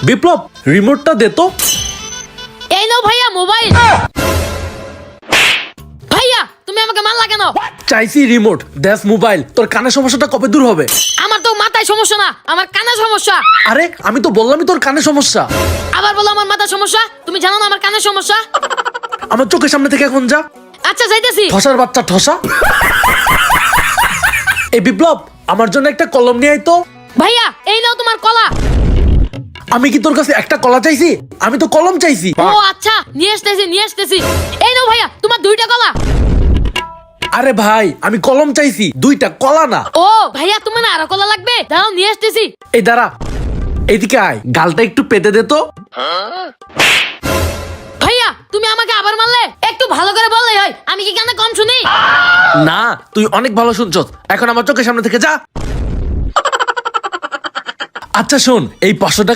বিপ্লব রিমোটটা দে তো। এই নাও ভাইয়া মোবাইল। ভাইয়া তুমি আমাকে মারলা কেন? চাইছি রিমোট, দেশ মোবাইল। তোর কানের সমস্যাটা কবে দূর হবে? আমার তো মাথায় সমস্যা না, আমার কানে সমস্যা। আরে আমি তো বললামই তোর কানের সমস্যা। আবার বলো আমার মাথার সমস্যা। তুমি জানো না আমার কানের সমস্যা? আমার চোখের সামনে থেকে এখন যা। আচ্ছা যাইতেছি। ঠসার বাচ্চা ঠসা। এই বিপ্লব আমার জন্য একটা কলম নিয়ে আয় তো। ভাইয়া এই নাও তোমার কলা। আমি কি তোর কাছে একটা কলা চাইছি? আমি তো কলম চাইছি। ও আচ্ছা, নিয়ে আসতেছি। এই নাও ভাইয়া তোমার দুইটা কলা। আরে ভাই আমি কলম চাইছি, দুইটা কলা না। ও ভাইয়া তোমার না আরো কলা লাগবে? দাঁড়াও নিয়ে আসতেছি। এই দাঁড়া, এইদিকে আয়, গালটা একটু পেতে দে তো। ভাইয়া তুমি আমাকে আবার মারলে? একটু ভালো করে বললেই হয়, আমি কি কানে কম শুনি? না তুই অনেক ভালো শুনছস, এখন আমার চোখের সামনে থেকে যা। আচ্ছা শোন, এই 500 টাকা